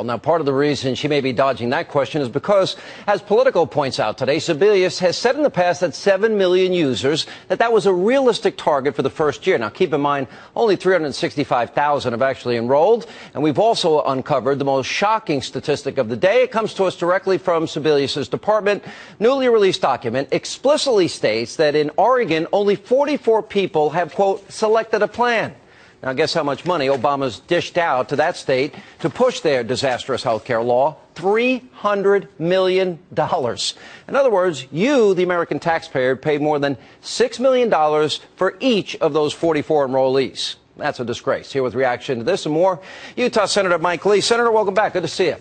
Now, part of the reason she may be dodging that question is because, as Politico points out today, Sebelius has said in the past that 7 million users, that was a realistic target for the first year. Now, keep in mind, only 365,000 have actually enrolled. And we've also uncovered the most shocking statistic of the day. It comes to us directly from Sebelius's department. Newly released document explicitly states that in Oregon, only 44 people have, quote, selected a plan. Now, guess how much money Obama's dished out to that state to push their disastrous health care law? $300 million. In other words, you, the American taxpayer, paid more than $6 million for each of those 44 enrollees. That's a disgrace. Here with reaction to this and more, Utah Senator Mike Lee. Senator, welcome back. Good to see you.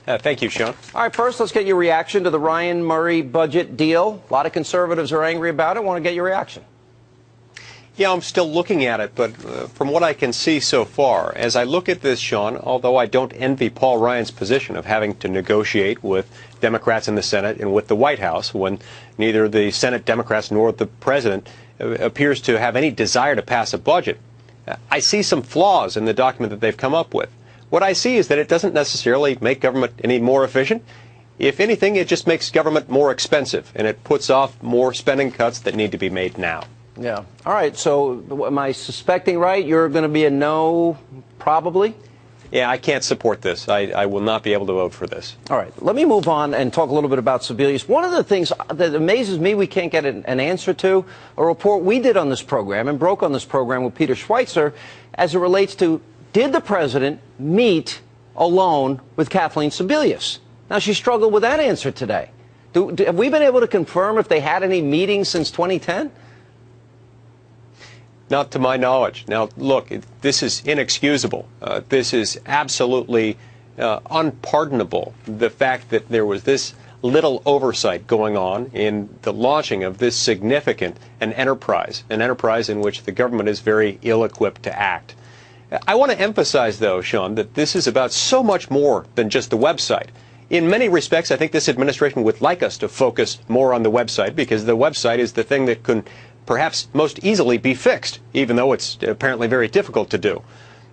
Thank you, Sean. All right, first, let's get your reaction to the Ryan Murray budget deal. A lot of conservatives are angry about it. I want to get your reaction. Yeah, I'm still looking at it, but from what I can see so far, as I look at this, Sean, although I don't envy Paul Ryan's position of having to negotiate with Democrats in the Senate and with the White House when neither the Senate Democrats nor the president appears to have any desire to pass a budget, I see some flaws in the document that they've come up with. What I see is that it doesn't necessarily make government any more efficient. If anything, it just makes government more expensive, and it puts off more spending cuts that need to be made now. Yeah. All right. So am I suspecting right? You're going to be a no, probably? Yeah, I can't support this. I will not be able to vote for this. All right. Let me move on and talk a little bit about Sebelius. One of the things that amazes me we can't get an answer to, a report we did on this program and broke on this program with Peter Schweitzer, as it relates to, did the president meet alone with Kathleen Sebelius? Now, she struggled with that answer today. Have we been able to confirm if they had any meetings since 2010? Not to my knowledge. Now, look, this is inexcusable. This is absolutely unpardonable, the fact that there was this little oversight going on in the launching of this significant an enterprise in which the government is very ill-equipped to act. I want to emphasize, though, Sean, that this is about so much more than just the website. In many respects, I think this administration would like us to focus more on the website, because the website is the thing that can perhaps most easily be fixed, even though it's apparently very difficult to do.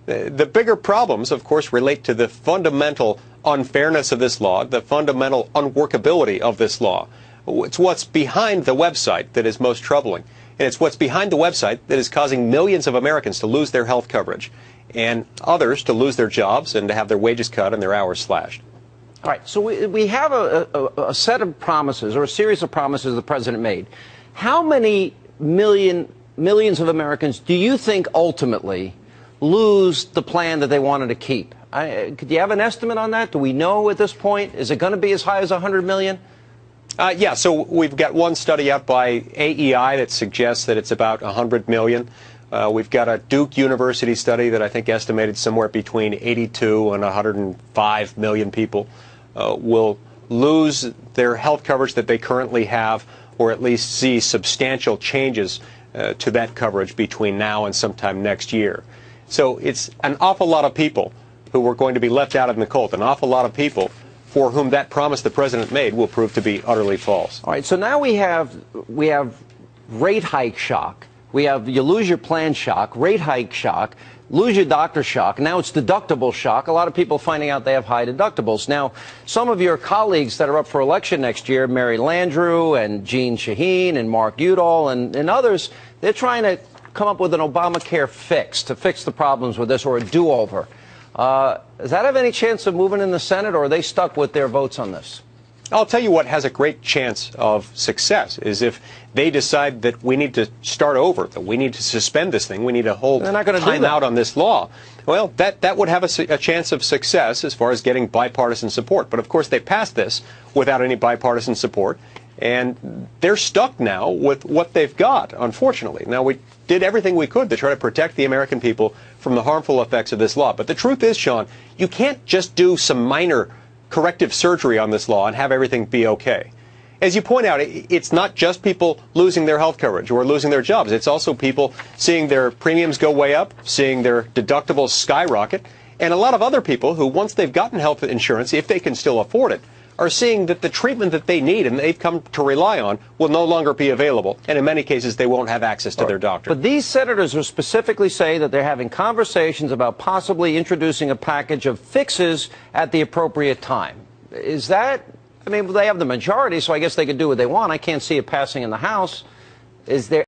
The bigger problems, of course, relate to the fundamental unfairness of this law, the fundamental unworkability of this law. It's what's behind the website that is most troubling. And it's what's behind the website that is causing millions of Americans to lose their health coverage and others to lose their jobs and to have their wages cut and their hours slashed. All right, so we have a set of promises, or a series of promises the president made. How many millions of Americans do you think ultimately lose the plan that they wanted to keep? Do you have an estimate on that? Do we know at this point? Is it going to be as high as 100 million? Yeah, so we've got one study out by AEI that suggests that it's about 100 million. We've got a Duke University study that I think estimated somewhere between 82 and 105 million people will lose their health coverage that they currently have, or at least see substantial changes to that coverage between now and sometime next year. So it's an awful lot of people who are going to be left out in the cold, an awful lot of people for whom that promise the president made will prove to be utterly false. All right, so now we have rate hike shock. We have you lose your plan shock, rate hike shock, lose your doctor shock. Now it's deductible shock. A lot of people finding out they have high deductibles. Now, some of your colleagues that are up for election next year, Mary Landrieu and Jean Shaheen and Mark Udall and others, they're trying to come up with an Obamacare fix to fix the problems with this, or a do-over. Does that have any chance of moving in the Senate, or are they stuck with their votes on this? I'll tell you what has a great chance of success is if they decide that we need to start over, that we need to suspend this thing, we need to hold time out on this law. Well, that would have a chance of success as far as getting bipartisan support. But, of course, they passed this without any bipartisan support, and they're stuck now with what they've got, unfortunately. Now, we did everything we could to try to protect the American people from the harmful effects of this law. But the truth is, Sean, you can't just do some minor corrective surgery on this law and have everything be okay. As you point out, it's not just people losing their health coverage or losing their jobs. It's also people seeing their premiums go way up, seeing their deductibles skyrocket, And a lot of other people who, once they've gotten health insurance, if they can still afford it, are seeing that the treatment that they need and they've come to rely on will no longer be available. And in many cases, they won't have access to their doctor. But these senators are specifically saying that they're having conversations about possibly introducing a package of fixes at the appropriate time. Is that, I mean, they have the majority, so I guess they could do what they want. I can't see it passing in the House. Is there